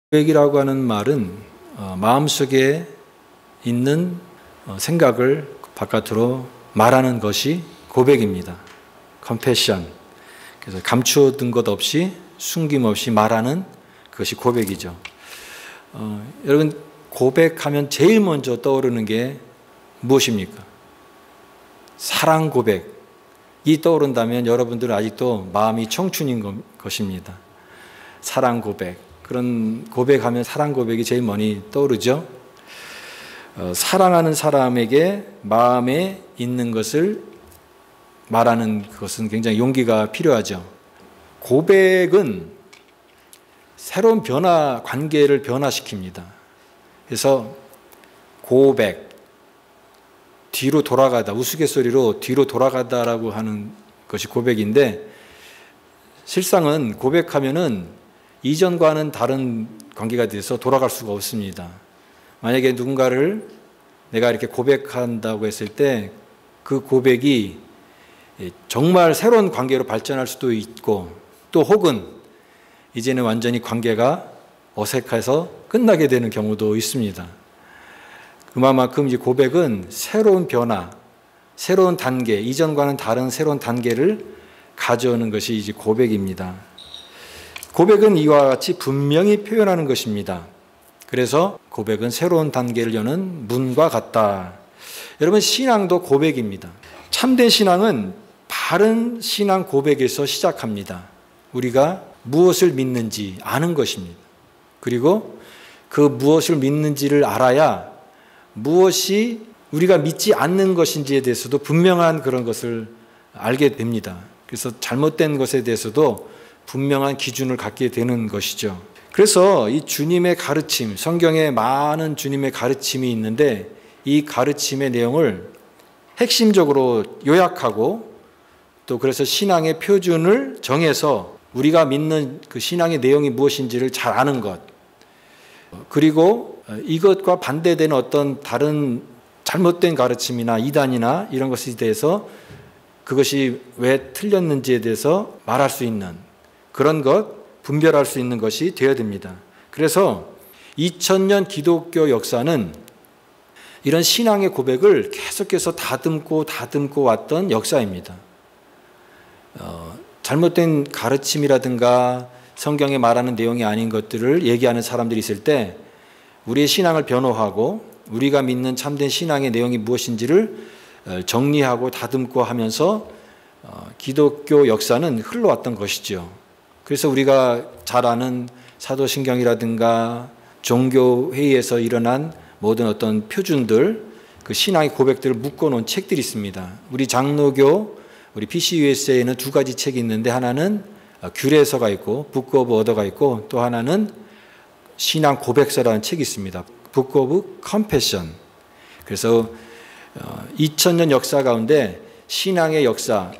고백이라고 하는 말은 마음속에 있는 생각을 바깥으로 말하는 것이 고백입니다. confession. 그래서 감추어둔 것 없이 숨김없이 말하는 그것이 고백이죠. 여러분, 고백하면 제일 먼저 떠오르는 게 무엇입니까? 사랑 고백이 떠오른다면 여러분들은 아직도 마음이 청춘인 것입니다. 사랑 고백. 그런 고백하면 사랑 고백이 제일 많이 떠오르죠. 사랑하는 사람에게 마음에 있는 것을 말하는 것은 굉장히 용기가 필요하죠. 고백은 새로운 관계를 변화시킵니다. 그래서 고백, 뒤로 돌아가다, 우스갯소리로 뒤로 돌아가다라고 하는 것이 고백인데, 실상은 고백하면은 이전과는 다른 관계가 돼서 돌아갈 수가 없습니다. 만약에 누군가를 내가 이렇게 고백한다고 했을 때 그 고백이 정말 새로운 관계로 발전할 수도 있고, 또 혹은 이제는 완전히 관계가 어색해서 끝나게 되는 경우도 있습니다. 그만큼 이제 고백은 새로운 변화, 새로운 단계, 이전과는 다른 새로운 단계를 가져오는 것이 이제 고백입니다. 고백은 이와 같이 분명히 표현하는 것입니다. 그래서 고백은 새로운 단계를 여는 문과 같다. 여러분, 신앙도 고백입니다. 참된 신앙은 바른 신앙 고백에서 시작합니다. 우리가 무엇을 믿는지 아는 것입니다. 그리고 그 무엇을 믿는지를 알아야 무엇이 우리가 믿지 않는 것인지에 대해서도 분명한 그런 것을 알게 됩니다. 그래서 잘못된 것에 대해서도 분명한 기준을 갖게 되는 것이죠. 그래서 이 주님의 가르침, 성경에 많은 주님의 가르침이 있는데 이 가르침의 내용을 핵심적으로 요약하고, 또 그래서 신앙의 표준을 정해서 우리가 믿는 그 신앙의 내용이 무엇인지를 잘 아는 것, 그리고 이것과 반대되는 어떤 다른 잘못된 가르침이나 이단이나 이런 것에 대해서 그것이 왜 틀렸는지에 대해서 말할 수 있는 그런 것, 분별할 수 있는 것이 되어야 됩니다. 그래서 2000년 기독교 역사는 이런 신앙의 고백을 계속해서 다듬고 왔던 역사입니다. 잘못된 가르침이라든가 성경에 말하는 내용이 아닌 것들을 얘기하는 사람들이 있을 때 우리의 신앙을 변호하고 우리가 믿는 참된 신앙의 내용이 무엇인지를 정리하고 다듬고 하면서 기독교 역사는 흘러왔던 것이죠. 그래서 우리가 잘 아는 사도신경이라든가 종교회의에서 일어난 모든 어떤 표준들, 그 신앙의 고백들을 묶어놓은 책들이 있습니다. 우리 장로교, 우리 PCUSA에는 두 가지 책이 있는데, 하나는 규례서가 있고 Book of Order가 있고, 또 하나는 신앙 고백서라는 책이 있습니다. Book of Confession. 그래서 2000년 역사 가운데 신앙의 역사,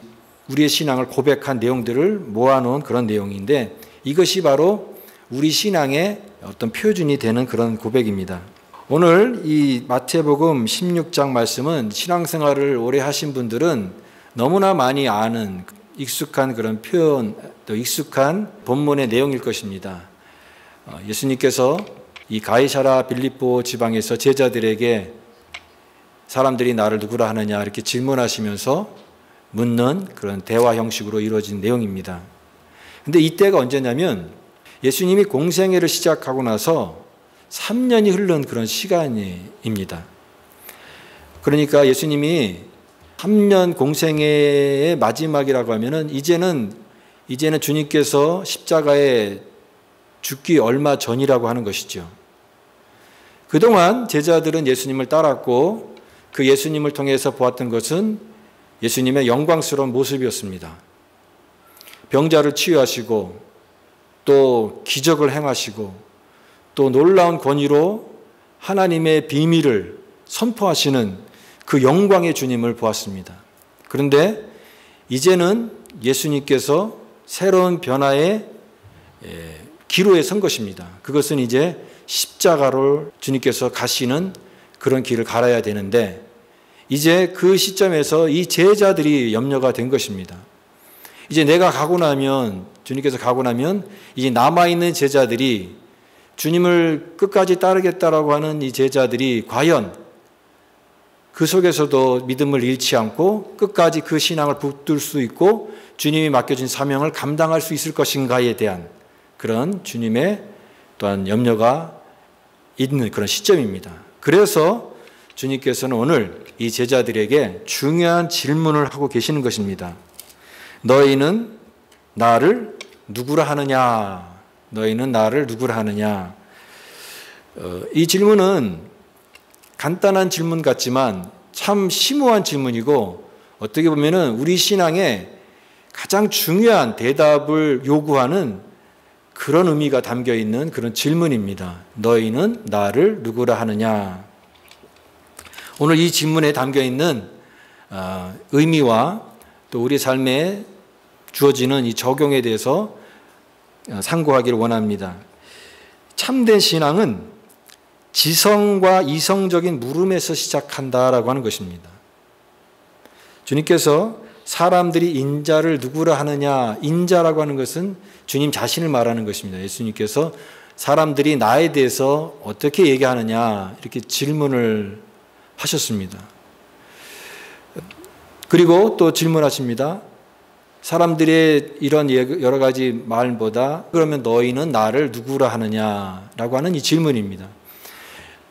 우리의 신앙을 고백한 내용들을 모아놓은 그런 내용인데, 이것이 바로 우리 신앙의 어떤 표준이 되는 그런 고백입니다. 오늘 이 마태복음 16장 말씀은 신앙생활을 오래 하신 분들은 너무나 많이 아는 익숙한 그런 표현, 또 익숙한 본문의 내용일 것입니다. 예수님께서 이 가이사라 빌립보 지방에서 제자들에게 사람들이 나를 누구라 하느냐 이렇게 질문하시면서 묻는 그런 대화 형식으로 이루어진 내용입니다. 근데 이때가 언제냐면 예수님이 공생애를 시작하고 나서 3년이 흐른 그런 시간입니다. 그러니까 예수님이 3년 공생애의 마지막이라고 하면은 이제는 주님께서 십자가에 죽기 얼마 전이라고 하는 것이죠. 그동안 제자들은 예수님을 따랐고 그 예수님을 통해서 보았던 것은 예수님의 영광스러운 모습이었습니다. 병자를 치유하시고 또 기적을 행하시고 또 놀라운 권위로 하나님의 비밀을 선포하시는 그 영광의 주님을 보았습니다. 그런데 이제는 예수님께서 새로운 변화의 기로에 선 것입니다. 그것은 이제 십자가로 주님께서 가시는 그런 길을 갈아야 되는데, 이제 그 시점에서 이 제자들이 염려가 된 것입니다. 이제 내가 가고 나면, 주님께서 가고 나면 이제 남아있는 제자들이 주님을 끝까지 따르겠다라고 하는 이 제자들이 과연 그 속에서도 믿음을 잃지 않고 끝까지 그 신앙을 붙들 수 있고 주님이 맡겨진 사명을 감당할 수 있을 것인가에 대한 그런 주님의 또한 염려가 있는 그런 시점입니다. 그래서 주님께서는 오늘 이 제자들에게 중요한 질문을 하고 계시는 것입니다. 너희는 나를 누구라 하느냐? 너희는 나를 누구라 하느냐? 이 질문은 간단한 질문 같지만 참 심오한 질문이고 어떻게 보면은 우리 신앙에 가장 중요한 대답을 요구하는 그런 의미가 담겨 있는 그런 질문입니다. 너희는 나를 누구라 하느냐? 오늘 이 질문에 담겨 있는 의미와 또 우리 삶에 주어지는 이 적용에 대해서 상고하기를 원합니다. 참된 신앙은 지성과 이성적인 물음에서 시작한다라고 하는 것입니다. 주님께서 사람들이 인자를 누구라 하느냐, 인자라고 하는 것은 주님 자신을 말하는 것입니다. 예수님께서 사람들이 나에 대해서 어떻게 얘기하느냐 이렇게 질문을 하셨습니다. 그리고 또 질문하십니다. 사람들의 이런 여러 가지 말보다 그러면 너희는 나를 누구라 하느냐라고 하는 이 질문입니다.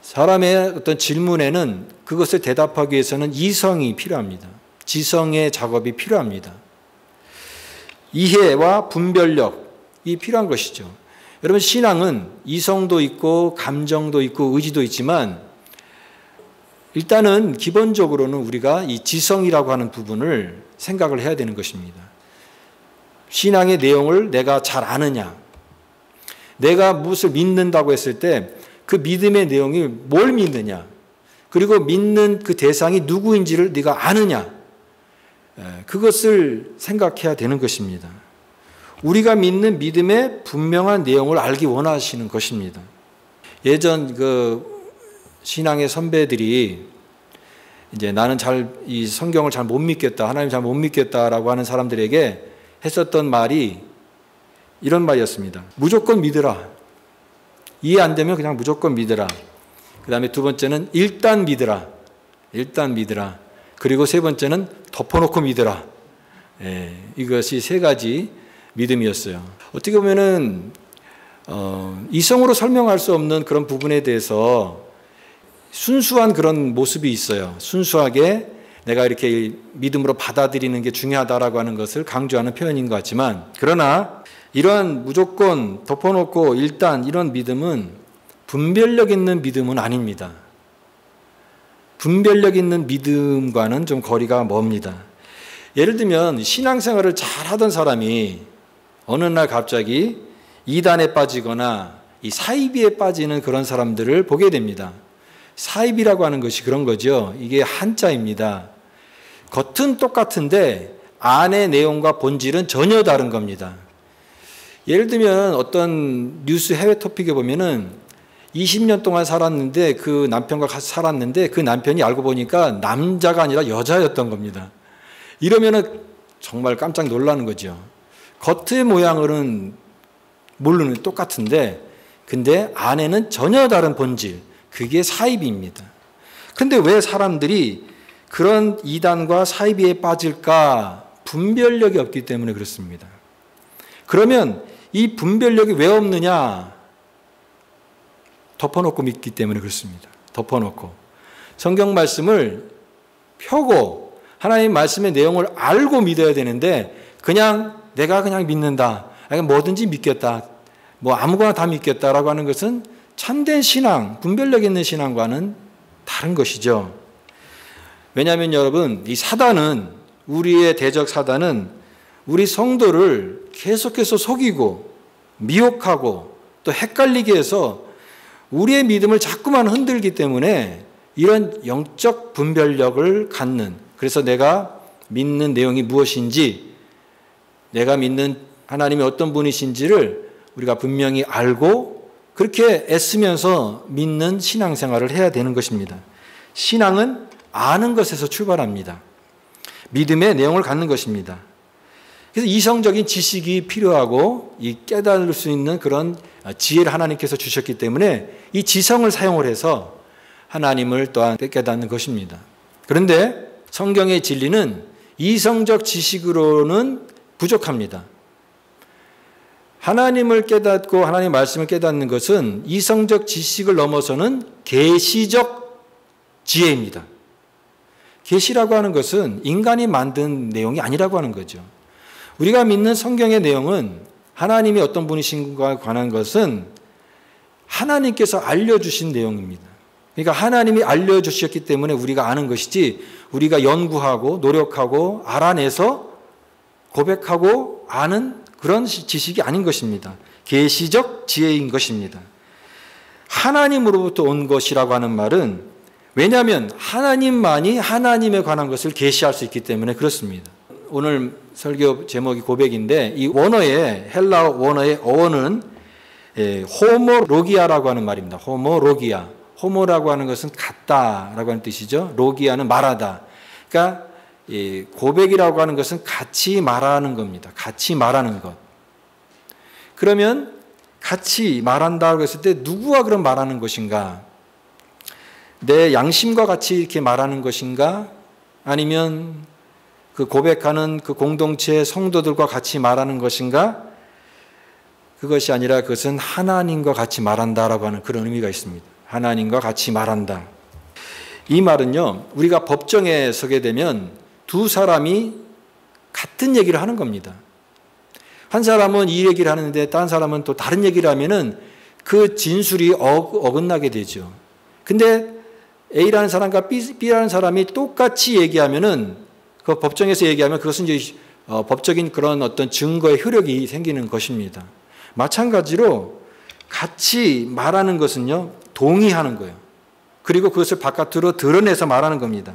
사람의 어떤 질문에는 그것을 대답하기 위해서는 이성이 필요합니다. 지성의 작업이 필요합니다. 이해와 분별력이 필요한 것이죠. 여러분, 신앙은 이성도 있고 감정도 있고 의지도 있지만 일단은 기본적으로는 우리가 이 지성이라고 하는 부분을 생각을 해야 되는 것입니다. 신앙의 내용을 내가 잘 아느냐, 내가 무엇을 믿는다고 했을 때 그 믿음의 내용이 뭘 믿느냐, 그리고 믿는 그 대상이 누구인지를 네가 아느냐, 그것을 생각해야 되는 것입니다. 우리가 믿는 믿음의 분명한 내용을 알기 원하시는 것입니다. 예전 그 신앙의 선배들이 이제 나는 이 성경을 잘 못 믿겠다, 하나님 잘 못 믿겠다라고 하는 사람들에게 했었던 말이 이런 말이었습니다. 무조건 믿으라. 이해 안 되면 그냥 무조건 믿으라. 그 다음에 두 번째는 일단 믿으라. 일단 믿으라. 그리고 세 번째는 덮어놓고 믿으라. 이것이 세 가지 믿음이었어요. 어떻게 보면은 이성으로 설명할 수 없는 그런 부분에 대해서 순수한 그런 모습이 있어요. 순수하게 내가 이렇게 믿음으로 받아들이는 게 중요하다라고 하는 것을 강조하는 표현인 것 같지만, 그러나 이러한 무조건 덮어놓고 일단 이런 믿음은 분별력 있는 믿음은 아닙니다. 분별력 있는 믿음과는 좀 거리가 멉니다. 예를 들면 신앙생활을 잘 하던 사람이 어느 날 갑자기 이단에 빠지거나 이 사이비에 빠지는 그런 사람들을 보게 됩니다. 사이비라고 하는 것이 그런 거죠. 이게 한자입니다. 겉은 똑같은데 안의 내용과 본질은 전혀 다른 겁니다. 예를 들면 어떤 뉴스 해외 토픽에 보면은 20년 동안 살았는데 그 남편과 같이 살았는데 그 남편이 알고 보니까 남자가 아니라 여자였던 겁니다. 이러면은 정말 깜짝 놀라는 거죠. 겉의 모양은 모르는 똑같은데 근데 안에는 전혀 다른 본질, 그게 사이비입니다. 근데 왜 사람들이 그런 이단과 사이비에 빠질까? 분별력이 없기 때문에 그렇습니다. 그러면 이 분별력이 왜 없느냐? 덮어놓고 믿기 때문에 그렇습니다. 덮어놓고 성경 말씀을 펴고 하나님 말씀의 내용을 알고 믿어야 되는데 그냥 내가 그냥 믿는다, 뭐든지 믿겠다, 뭐 아무거나 다 믿겠다라고 하는 것은 참된 신앙, 분별력 있는 신앙과는 다른 것이죠. 왜냐하면 여러분, 이 사단은, 우리의 대적 사단은 우리 성도를 계속해서 속이고 미혹하고 또 헷갈리게 해서 우리의 믿음을 자꾸만 흔들기 때문에 이런 영적 분별력을 갖는, 그래서 내가 믿는 내용이 무엇인지, 내가 믿는 하나님이 어떤 분이신지를 우리가 분명히 알고 그렇게 애쓰면서 믿는 신앙생활을 해야 되는 것입니다. 신앙은 아는 것에서 출발합니다. 믿음의 내용을 갖는 것입니다. 그래서 이성적인 지식이 필요하고 이 깨달을 수 있는 그런 지혜를 하나님께서 주셨기 때문에 이 지성을 사용을 해서 하나님을 또한 깨닫는 것입니다. 그런데 성경의 진리는 이성적 지식으로는 부족합니다. 하나님을 깨닫고 하나님의 말씀을 깨닫는 것은 이성적 지식을 넘어서는 계시적 지혜입니다. 계시라고 하는 것은 인간이 만든 내용이 아니라고 하는 거죠. 우리가 믿는 성경의 내용은 하나님이 어떤 분이신가에 관한 것은 하나님께서 알려주신 내용입니다. 그러니까 하나님이 알려주셨기 때문에 우리가 아는 것이지 우리가 연구하고 노력하고 알아내서 고백하고 아는 그런 지식이 아닌 것입니다. 계시적 지혜인 것입니다. 하나님으로부터 온 것이라고 하는 말은 왜냐하면 하나님만이 하나님에 관한 것을 계시할 수 있기 때문에 그렇습니다. 오늘 설교 제목이 고백인데 이 원어의 헬라어 원어의 어원은 호모로기아라고 하는 말입니다. 호모로기아. 호모라고 하는 것은 같다라고 하는 뜻이죠. 로기아는 말하다. 그러니까 고백이라고 하는 것은 같이 말하는 겁니다. 같이 말하는 것. 그러면 같이 말한다고 했을 때 누구와 그럼 말하는 것인가? 내 양심과 같이 이렇게 말하는 것인가? 아니면 그 고백하는 그 공동체 성도들과 같이 말하는 것인가? 그것이 아니라 그것은 하나님과 같이 말한다라고 하는 그런 의미가 있습니다. 하나님과 같이 말한다. 이 말은요, 우리가 법정에 서게 되면 두 사람이 같은 얘기를 하는 겁니다. 한 사람은 이 얘기를 하는데 다른 사람은 또 다른 얘기를 하면은 그 진술이 어긋나게 되죠. 근데 A라는 사람과 B라는 사람이 똑같이 얘기하면은 그 법정에서 얘기하면 그것은 이제 법적인 그런 어떤 증거의 효력이 생기는 것입니다. 마찬가지로 같이 말하는 것은요, 동의하는 거예요. 그리고 그것을 바깥으로 드러내서 말하는 겁니다.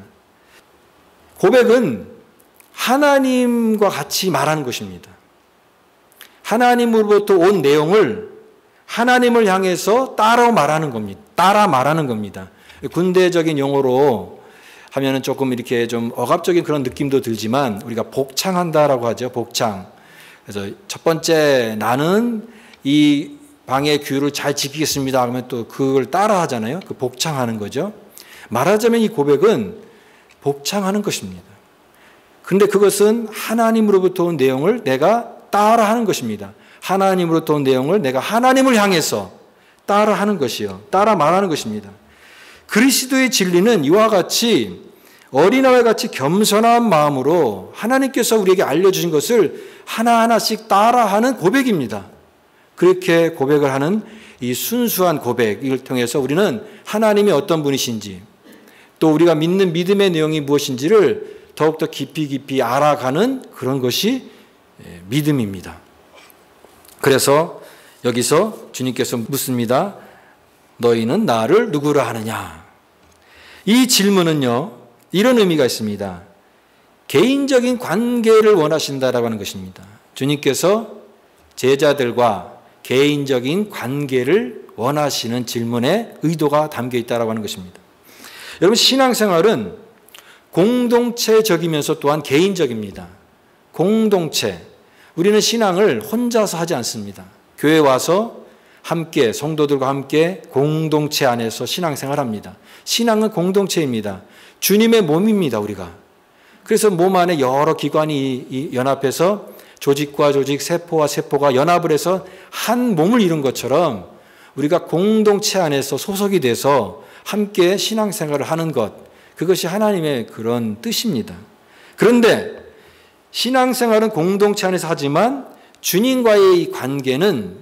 고백은 하나님과 같이 말하는 것입니다. 하나님으로부터 온 내용을 하나님을 향해서 따라 말하는 겁니다. 따라 말하는 겁니다. 군대적인 용어로 하면은 조금 이렇게 좀 억압적인 그런 느낌도 들지만 우리가 복창한다라고 하죠. 복창. 그래서 첫 번째 나는 이 방의 규율을 잘 지키겠습니다. 그러면 또 그걸 따라 하잖아요. 그 복창하는 거죠. 말하자면 이 고백은 복창하는 것입니다. 그런데 그것은 하나님으로부터 온 내용을 내가 따라 하는 것입니다. 하나님으로부터 온 내용을 내가 하나님을 향해서 따라 하는 것이요. 따라 말하는 것입니다. 그리스도의 진리는 이와 같이 어린아이와 같이 겸손한 마음으로 하나님께서 우리에게 알려주신 것을 하나하나씩 따라하는 고백입니다. 그렇게 고백을 하는 이 순수한 고백을 통해서 우리는 하나님이 어떤 분이신지 또 우리가 믿는 믿음의 내용이 무엇인지를 더욱더 깊이 알아가는 그런 것이 믿음입니다. 그래서 여기서 주님께서 묻습니다. 너희는 나를 누구라 하느냐? 이 질문은요, 이런 의미가 있습니다. 개인적인 관계를 원하신다라고 하는 것입니다. 주님께서 제자들과 개인적인 관계를 원하시는 질문에 의도가 담겨 있다라고 하는 것입니다. 여러분, 신앙생활은 공동체적이면서 또한 개인적입니다. 공동체. 우리는 신앙을 혼자서 하지 않습니다. 교회 와서 함께 성도들과 함께 공동체 안에서 신앙생활합니다. 신앙은 공동체입니다. 주님의 몸입니다, 우리가. 그래서 몸 안에 여러 기관이 연합해서 조직과 조직, 세포와 세포가 연합을 해서 한 몸을 이룬 것처럼 우리가 공동체 안에서 소속이 돼서 함께 신앙생활을 하는 것, 그것이 하나님의 그런 뜻입니다. 그런데 신앙생활은 공동체 안에서 하지만 주님과의 이 관계는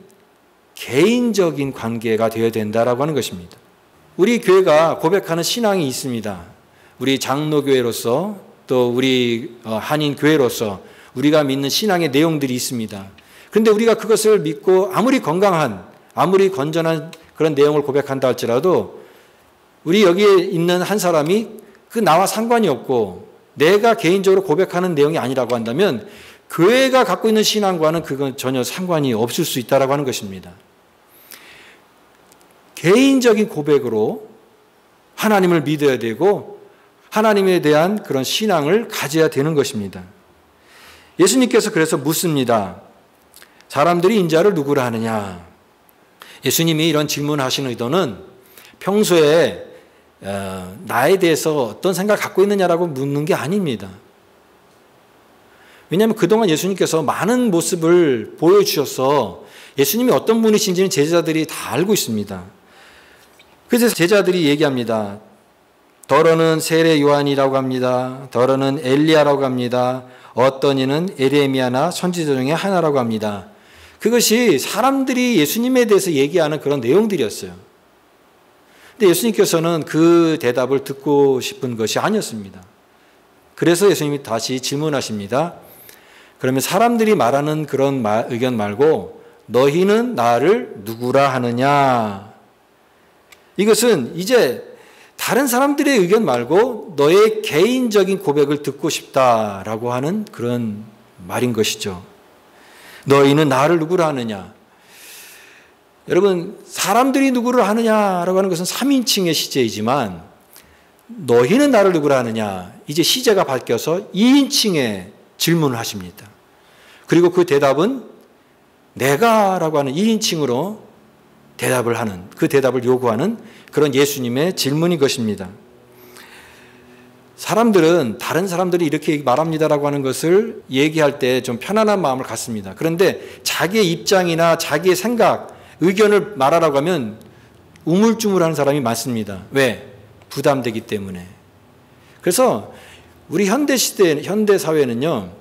개인적인 관계가 되어야 된다라고 하는 것입니다. 우리 교회가 고백하는 신앙이 있습니다. 우리 장로교회로서 또 우리 한인교회로서 우리가 믿는 신앙의 내용들이 있습니다. 그런데 우리가 그것을 믿고 아무리 건강한, 아무리 건전한 그런 내용을 고백한다 할지라도 우리 여기에 있는 한 사람이 그 나와 상관이 없고 내가 개인적으로 고백하는 내용이 아니라고 한다면 교회가 갖고 있는 신앙과는 그건 전혀 상관이 없을 수 있다라고 하는 것입니다. 개인적인 고백으로 하나님을 믿어야 되고 하나님에 대한 그런 신앙을 가져야 되는 것입니다. 예수님께서 그래서 묻습니다. 사람들이 인자를 누구라 하느냐? 예수님이 이런 질문하신 의도는 평소에 나에 대해서 어떤 생각을 갖고 있느냐라고 묻는 게 아닙니다. 왜냐하면 그동안 예수님께서 많은 모습을 보여주셔서 예수님이 어떤 분이신지는 제자들이 다 알고 있습니다. 그래서 제자들이 얘기합니다. 더러는 세례 요한이라고 합니다. 더러는 엘리야라고 합니다. 어떤 이는 에레미야나 선지자 중에 하나라고 합니다. 그것이 사람들이 예수님에 대해서 얘기하는 그런 내용들이었어요. 근데 예수님께서는 그 대답을 듣고 싶은 것이 아니었습니다. 그래서 예수님이 다시 질문하십니다. 그러면 사람들이 말하는 그런 의견 말고 너희는 나를 누구라 하느냐? 이것은 이제 다른 사람들의 의견 말고 너의 개인적인 고백을 듣고 싶다라고 하는 그런 말인 것이죠. 너희는 나를 누구라 하느냐? 여러분, 사람들이 누구를 하느냐라고 하는 것은 3인칭의 시제이지만 너희는 나를 누구라 하느냐? 이제 시제가 바뀌어서 2인칭의 질문을 하십니다. 그리고 그 대답은 내가라고 하는 1인칭으로 대답을 하는, 그 대답을 요구하는 그런 예수님의 질문인 것입니다. 사람들은 다른 사람들이 이렇게 말합니다라고 하는 것을 얘기할 때 좀 편안한 마음을 갖습니다. 그런데 자기의 입장이나 자기의 생각, 의견을 말하라고 하면 우물쭈물하는 사람이 많습니다. 왜? 부담되기 때문에. 그래서 우리 현대 시대, 현대 사회는요,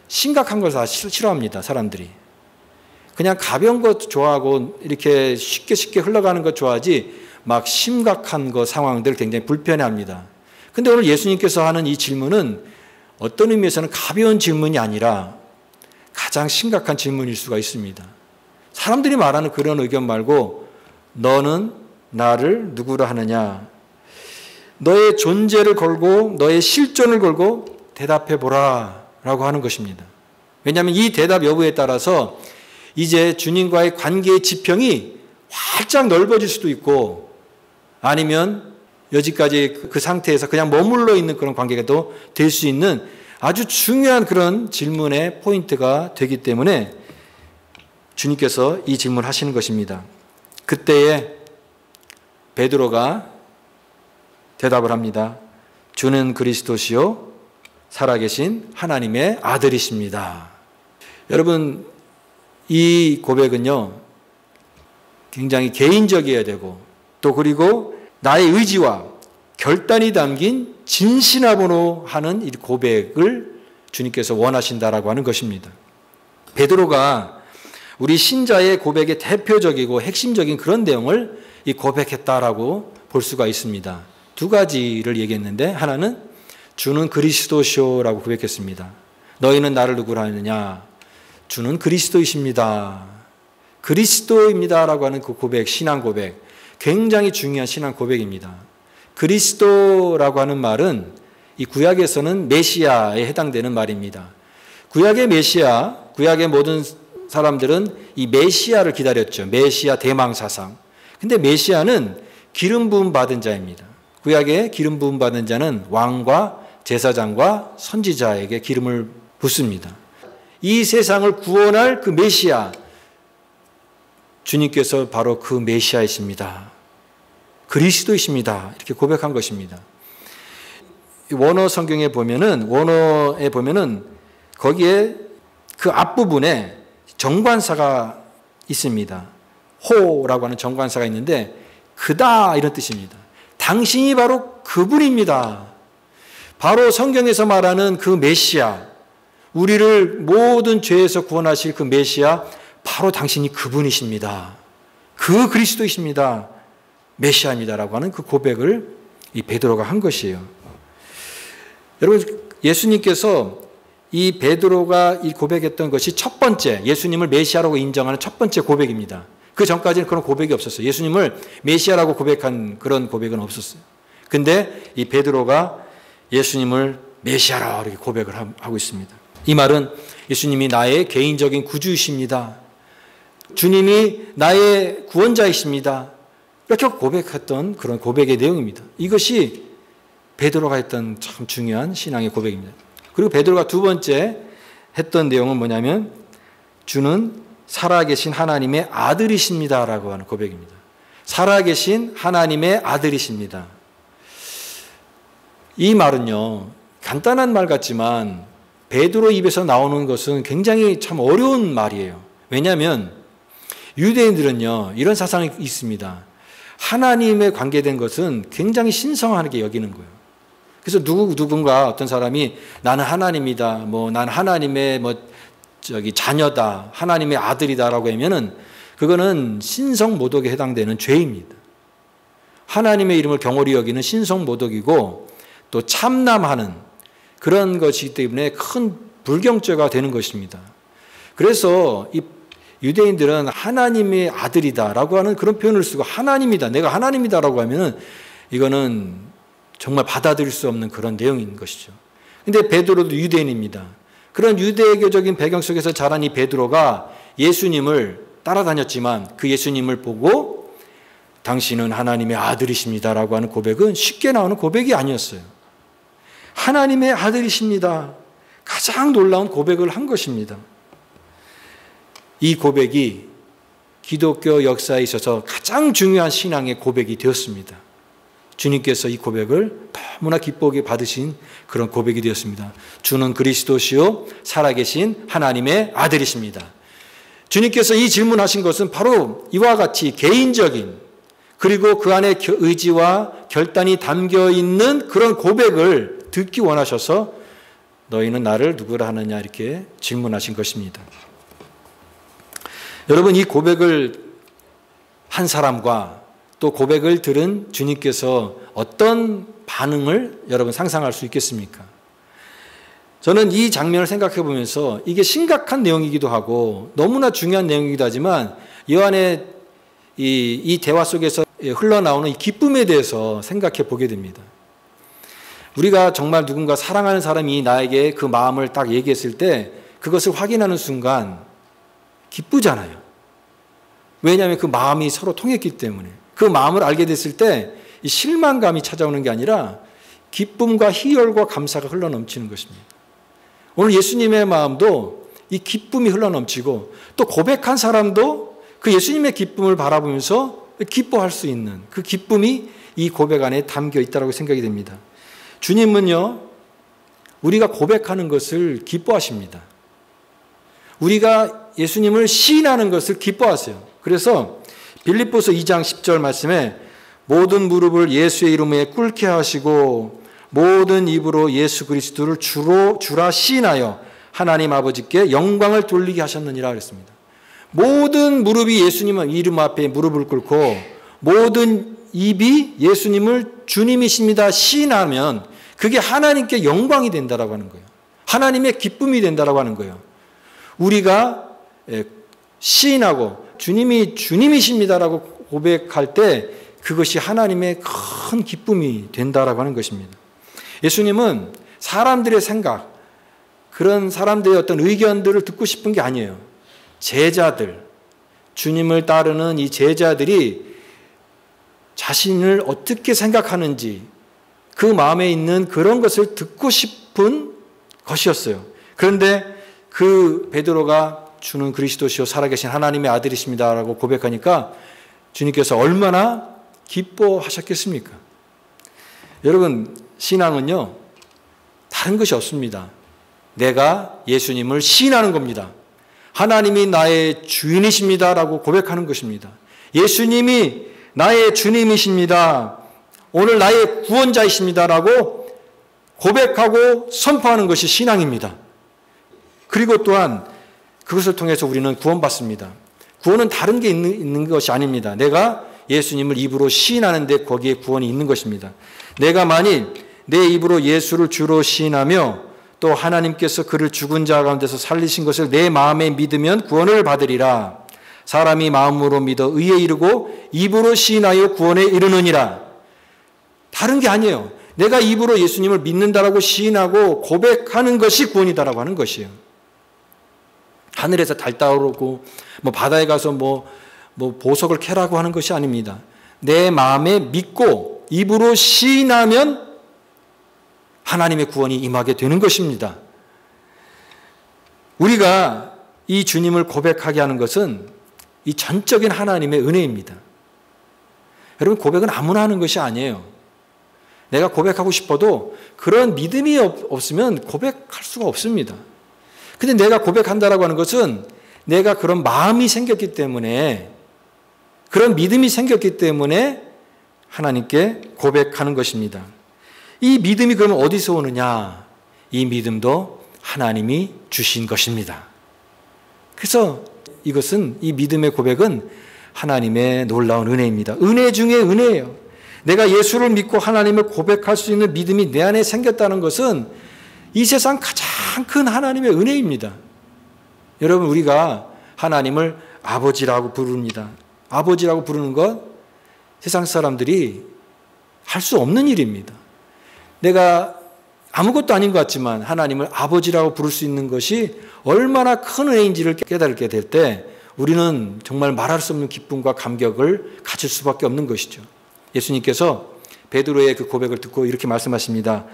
심각한 걸 다 싫어합니다, 사람들이. 그냥 가벼운 것 좋아하고 이렇게 쉽게 흘러가는 것 좋아하지 막 심각한 거 상황들 굉장히 불편해합니다. 근데 오늘 예수님께서 하는 이 질문은 어떤 의미에서는 가벼운 질문이 아니라 가장 심각한 질문일 수가 있습니다. 사람들이 말하는 그런 의견 말고 너는 나를 누구라 하느냐? 너의 존재를 걸고 너의 실존을 걸고 대답해 보라 라고 하는 것입니다. 왜냐하면 이 대답 여부에 따라서 이제 주님과의 관계의 지평이 활짝 넓어질 수도 있고 아니면 여지까지 그 상태에서 그냥 머물러 있는 그런 관계가 또 될 수 있는 아주 중요한 그런 질문의 포인트가 되기 때문에 주님께서 이 질문을 하시는 것입니다. 그때에 베드로가 대답을 합니다. 주는 그리스도시요 살아계신 하나님의 아들이십니다. 여러분, 이 고백은요, 굉장히 개인적이어야 되고 또 그리고 나의 의지와 결단이 담긴 진실함으로 하는 이 고백을 주님께서 원하신다라고 하는 것입니다. 베드로가 우리 신자의 고백의 대표적이고 핵심적인 그런 내용을 이 고백했다라고 볼 수가 있습니다. 두 가지를 얘기했는데 하나는 주는 그리스도시오라고 고백했습니다. 너희는 나를 누구라 하느냐? 주는 그리스도이십니다. 그리스도입니다라고 하는 그 고백, 신앙 고백, 굉장히 중요한 신앙 고백입니다. 그리스도라고 하는 말은 이 구약에서는 메시아에 해당되는 말입니다. 구약의 메시아, 구약의 모든 사람들은 이 메시아를 기다렸죠. 메시아 대망사상. 근데 메시아는 기름 부음 받은 자입니다. 구약의 기름 부음 받은 자는 왕과 제사장과 선지자에게 기름을 붓습니다. 이 세상을 구원할 그 메시아, 주님께서 바로 그 메시아이십니다. 그리스도이십니다. 이렇게 고백한 것입니다. 원어 성경에 보면은, 원어에 보면은 거기에 그 앞부분에 정관사가 있습니다. 호라고 하는 정관사가 있는데 그다 이런 뜻입니다. 당신이 바로 그분입니다. 바로 성경에서 말하는 그 메시아, 우리를 모든 죄에서 구원하실 그 메시아, 바로 당신이 그분이십니다. 그 그리스도이십니다. 메시아입니다라고 하는 그 고백을 이 베드로가 한 것이에요. 여러분, 예수님께서 이 베드로가 이 고백했던 것이 첫 번째, 예수님을 메시아라고 인정하는 첫 번째 고백입니다. 그 전까지는 그런 고백이 없었어요. 예수님을 메시아라고 고백한 그런 고백은 없었어요. 근데 이 베드로가 예수님을 메시아라 이렇게 고백을 하고 있습니다. 이 말은 예수님이 나의 개인적인 구주이십니다. 주님이 나의 구원자이십니다. 이렇게 고백했던 그런 고백의 내용입니다. 이것이 베드로가 했던 참 중요한 신앙의 고백입니다. 그리고 베드로가 두 번째 했던 내용은 뭐냐면 주는 살아계신 하나님의 아들이십니다라고 하는 고백입니다. 살아계신 하나님의 아들이십니다. 이 말은요, 간단한 말 같지만 베드로 입에서 나오는 것은 굉장히 참 어려운 말이에요. 왜냐하면 유대인들은요, 이런 사상이 있습니다. 하나님에 관계된 것은 굉장히 신성하게 여기는 거예요. 그래서 누군가 어떤 사람이 나는 하나님이다, 나는 하나님의 자녀다, 하나님의 아들이다라고 하면은 그거는 신성모독에 해당되는 죄입니다. 하나님의 이름을 경홀히 여기는 신성모독이고 또 참남하는 그런 것이기 때문에 큰 불경죄가 되는 것입니다. 그래서 이 유대인들은 하나님의 아들이다라고 하는 그런 표현을 쓰고 하나님이다, 내가 하나님이다라고 하면은 이거는 정말 받아들일 수 없는 그런 내용인 것이죠. 근데 베드로도 유대인입니다. 그런 유대교적인 배경 속에서 자란 이 베드로가 예수님을 따라다녔지만 그 예수님을 보고 당신은 하나님의 아들이십니다라고 하는 고백은 쉽게 나오는 고백이 아니었어요. 하나님의 아들이십니다. 가장 놀라운 고백을 한 것입니다. 이 고백이 기독교 역사에 있어서 가장 중요한 신앙의 고백이 되었습니다. 주님께서 이 고백을 너무나 기쁘게 받으신 그런 고백이 되었습니다. 주는 그리스도시요 살아계신 하나님의 아들이십니다. 주님께서 이 질문하신 것은 바로 이와 같이 개인적인 그리고 그 안에 의지와 결단이 담겨 있는 그런 고백을 듣기 원하셔서 너희는 나를 누구라 하느냐 이렇게 질문하신 것입니다. 여러분, 이 고백을 한 사람과 또 고백을 들은 주님께서 어떤 반응을 여러분 상상할 수 있겠습니까? 저는 이 장면을 생각해 보면서 이게 심각한 내용이기도 하고 너무나 중요한 내용이기도 하지만 이 안에 이 대화 속에서 흘러나오는 이 기쁨에 대해서 생각해 보게 됩니다. 우리가 정말 누군가 사랑하는 사람이 나에게 그 마음을 딱 얘기했을 때 그것을 확인하는 순간 기쁘잖아요. 왜냐하면 그 마음이 서로 통했기 때문에. 그 마음을 알게 됐을 때 이 실망감이 찾아오는 게 아니라 기쁨과 희열과 감사가 흘러넘치는 것입니다. 오늘 예수님의 마음도 이 기쁨이 흘러넘치고 또 고백한 사람도 그 예수님의 기쁨을 바라보면서 기뻐할 수 있는 그 기쁨이 이 고백 안에 담겨 있다고 생각이 됩니다. 주님은요, 우리가 고백하는 것을 기뻐하십니다. 우리가 예수님을 시인하는 것을 기뻐하세요. 그래서 빌립보서 2장 10절 말씀에 모든 무릎을 예수의 이름에 꿇게 하시고 모든 입으로 예수 그리스도를 주라 시인하여 하나님 아버지께 영광을 돌리게 하셨느니라 그랬습니다. 모든 무릎이 예수님 이름 앞에 무릎을 꿇고 모든 입이 예수님을 주님이십니다 시인하면 그게 하나님께 영광이 된다라고 하는 거예요. 하나님의 기쁨이 된다라고 하는 거예요. 우리가 시인하고 주님이 주님이십니다라고 고백할 때 그것이 하나님의 큰 기쁨이 된다라고 하는 것입니다. 예수님은 사람들의 생각, 그런 사람들의 어떤 의견들을 듣고 싶은 게 아니에요. 제자들, 주님을 따르는 이 제자들이 자신을 어떻게 생각하는지 그 마음에 있는 그런 것을 듣고 싶은 것이었어요. 그런데 그 베드로가 주는 그리스도시요 살아계신 하나님의 아들이십니다라고 고백하니까 주님께서 얼마나 기뻐하셨겠습니까? 여러분, 신앙은요 다른 것이 없습니다. 내가 예수님을 시인하는 겁니다. 하나님이 나의 주인이십니다라고 고백하는 것입니다. 예수님이 나의 주님이십니다. 오늘 나의 구원자이십니다라고 고백하고 선포하는 것이 신앙입니다. 그리고 또한 그것을 통해서 우리는 구원받습니다. 구원은 다른 게 있는 것이 아닙니다. 내가 예수님을 입으로 시인하는데 거기에 구원이 있는 것입니다. 내가 만일 내 입으로 예수를 주로 시인하며 또 하나님께서 그를 죽은 자 가운데서 살리신 것을 내 마음에 믿으면 구원을 받으리라. 사람이 마음으로 믿어 의에 이르고 입으로 시인하여 구원에 이르느니라. 다른 게 아니에요. 내가 입으로 예수님을 믿는다라고 시인하고 고백하는 것이 구원이다라고 하는 것이에요. 하늘에서 달 따오르고 바다에 가서 보석을 캐라고 하는 것이 아닙니다. 내 마음에 믿고 입으로 시인하면 하나님의 구원이 임하게 되는 것입니다. 우리가 이 주님을 고백하게 하는 것은 이 전적인 하나님의 은혜입니다. 여러분, 고백은 아무나 하는 것이 아니에요. 내가 고백하고 싶어도 그런 믿음이 없으면 고백할 수가 없습니다. 근데 내가 고백한다라고 하는 것은 내가 그런 마음이 생겼기 때문에, 그런 믿음이 생겼기 때문에 하나님께 고백하는 것입니다. 이 믿음이 그러면 어디서 오느냐? 이 믿음도 하나님이 주신 것입니다. 그래서 이것은, 이 믿음의 고백은 하나님의 놀라운 은혜입니다. 은혜 중에 은혜예요. 내가 예수를 믿고 하나님을 고백할 수 있는 믿음이 내 안에 생겼다는 것은 이 세상 가장 큰 하나님의 은혜입니다. 여러분, 우리가 하나님을 아버지라고 부릅니다. 아버지라고 부르는 것 세상 사람들이 할 수 없는 일입니다. 내가 아무것도 아닌 것 같지만 하나님을 아버지라고 부를 수 있는 것이 얼마나 큰 은혜인지를 깨달게 될 때 우리는 정말 말할 수 없는 기쁨과 감격을 가질 수밖에 없는 것이죠. 예수님께서 베드로의 그 고백을 듣고 이렇게 말씀하십니다.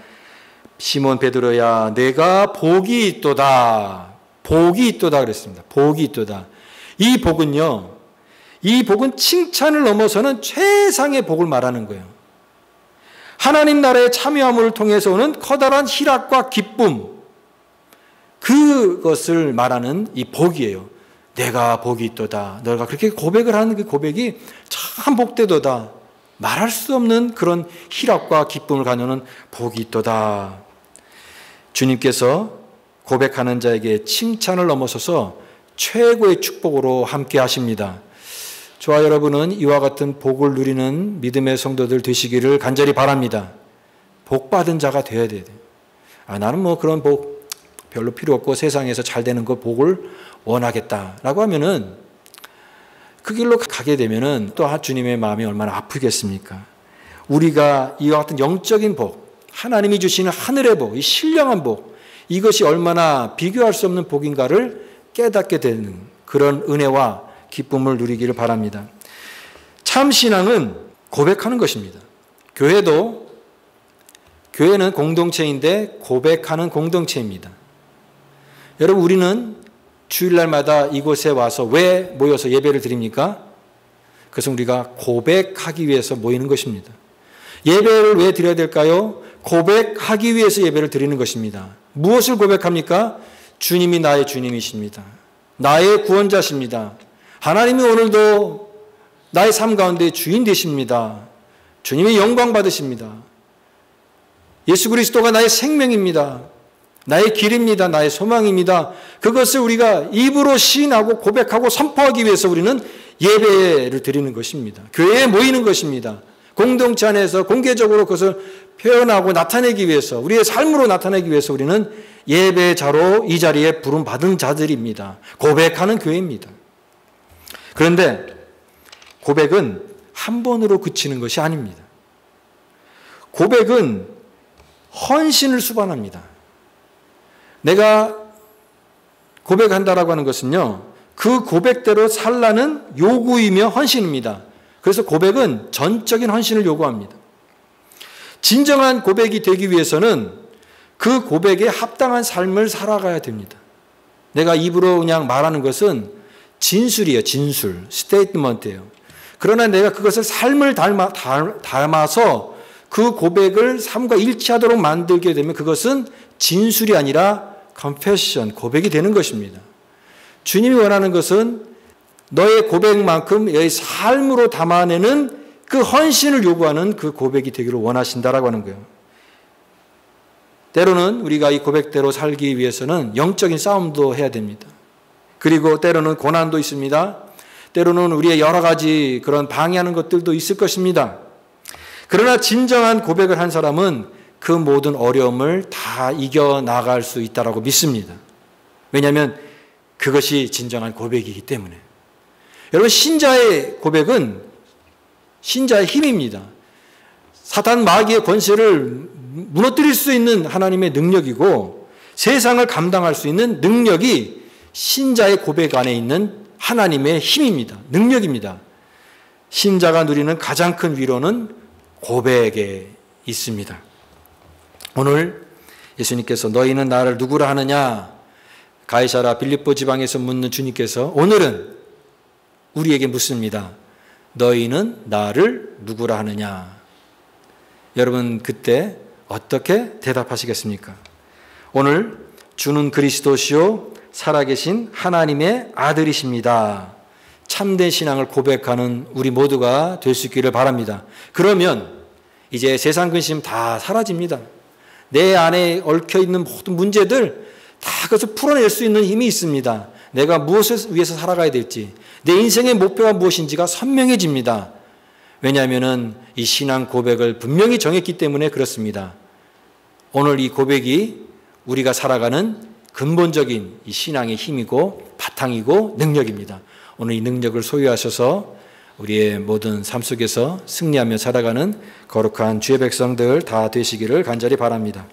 시몬 베드로야, 내가 복이 있도다. 복이 있도다 그랬습니다. 복이 있도다. 이 복은요, 이 복은 칭찬을 넘어서는 최상의 복을 말하는 거예요. 하나님 나라에 참여함을 통해서 오는 커다란 희락과 기쁨, 그것을 말하는 이 복이에요. 내가 복이 있도다. 너가 그렇게 고백을 하는 그 고백이 참 복되도다. 말할 수 없는 그런 희락과 기쁨을 가져오는 복이 있도다. 주님께서 고백하는 자에게 칭찬을 넘어서서 최고의 축복으로 함께 하십니다. 저와 여러분은 이와 같은 복을 누리는 믿음의 성도들 되시기를 간절히 바랍니다. 복 받은 자가 되어야 돼요. 나는 뭐 그런 복 별로 필요 없고 세상에서 잘 되는 거 복을 원하겠다라고 하면은 그 길로 가게 되면은 또 주님의 마음이 얼마나 아프겠습니까? 우리가 이와 같은 영적인 복, 하나님이 주시는 하늘의 복, 이 신령한 복, 이것이 얼마나 비교할 수 없는 복인가를 깨닫게 되는 그런 은혜와 기쁨을 누리기를 바랍니다. 참 신앙은 고백하는 것입니다. 교회는 공동체인데 고백하는 공동체입니다. 여러분, 우리는 주일날마다 이곳에 와서 왜 모여서 예배를 드립니까? 그것은 우리가 고백하기 위해서 모이는 것입니다. 예배를 왜 드려야 될까요? 고백하기 위해서 예배를 드리는 것입니다. 무엇을 고백합니까? 주님이 나의 주님이십니다. 나의 구원자십니다. 하나님이 오늘도 나의 삶 가운데 주인 되십니다. 주님이 영광 받으십니다. 예수 그리스도가 나의 생명입니다. 나의 길입니다. 나의 소망입니다. 그것을 우리가 입으로 시인하고 고백하고 선포하기 위해서 우리는 예배를 드리는 것입니다. 교회에 모이는 것입니다. 공동체 안에서 공개적으로 그것을 표현하고 나타내기 위해서, 우리의 삶으로 나타내기 위해서 우리는 예배자로 이 자리에 부름받은 자들입니다. 고백하는 교회입니다. 그런데 고백은 한 번으로 그치는 것이 아닙니다. 고백은 헌신을 수반합니다. 내가 고백한다라고 하는 것은요, 그 고백대로 살라는 요구이며 헌신입니다. 그래서 고백은 전적인 헌신을 요구합니다. 진정한 고백이 되기 위해서는 그 고백에 합당한 삶을 살아가야 됩니다. 내가 입으로 그냥 말하는 것은 진술이에요. 진술, 스테이트먼트예요. 그러나 내가 그것을 삶을 담아서 그 고백을 삶과 일치하도록 만들게 되면 그것은 진술이 아니라 confession, 고백이 되는 것입니다. 주님이 원하는 것은 너의 고백만큼 너의 삶으로 담아내는 그 헌신을 요구하는 그 고백이 되기를 원하신다라고 하는 거예요. 때로는 우리가 이 고백대로 살기 위해서는 영적인 싸움도 해야 됩니다. 그리고 때로는 고난도 있습니다. 때로는 우리의 여러 가지 그런 방해하는 것들도 있을 것입니다. 그러나 진정한 고백을 한 사람은 그 모든 어려움을 다 이겨나갈 수 있다고 믿습니다. 왜냐하면 그것이 진정한 고백이기 때문에. 여러분, 신자의 고백은 신자의 힘입니다. 사탄 마귀의 권세를 무너뜨릴 수 있는 하나님의 능력이고 세상을 감당할 수 있는 능력이 신자의 고백 안에 있는 하나님의 힘입니다. 능력입니다. 신자가 누리는 가장 큰 위로는 고백에 있습니다. 오늘 예수님께서 너희는 나를 누구라 하느냐? 가이사라 빌립보 지방에서 묻는 주님께서 오늘은 우리에게 묻습니다. 너희는 나를 누구라 하느냐? 여러분 그때 어떻게 대답하시겠습니까? 오늘 주는 그리스도시요 살아계신 하나님의 아들이십니다. 참된 신앙을 고백하는 우리 모두가 될 수 있기를 바랍니다. 그러면 이제 세상 근심 다 사라집니다. 내 안에 얽혀있는 모든 문제들 다 그것을 풀어낼 수 있는 힘이 있습니다. 내가 무엇을 위해서 살아가야 될지, 내 인생의 목표가 무엇인지가 선명해집니다. 왜냐하면 이 신앙 고백을 분명히 정했기 때문에 그렇습니다. 오늘 이 고백이 우리가 살아가는 근본적인 이 신앙의 힘이고 바탕이고 능력입니다. 오늘 이 능력을 소유하셔서 우리의 모든 삶 속에서 승리하며 살아가는 거룩한 주의 백성들 다 되시기를 간절히 바랍니다.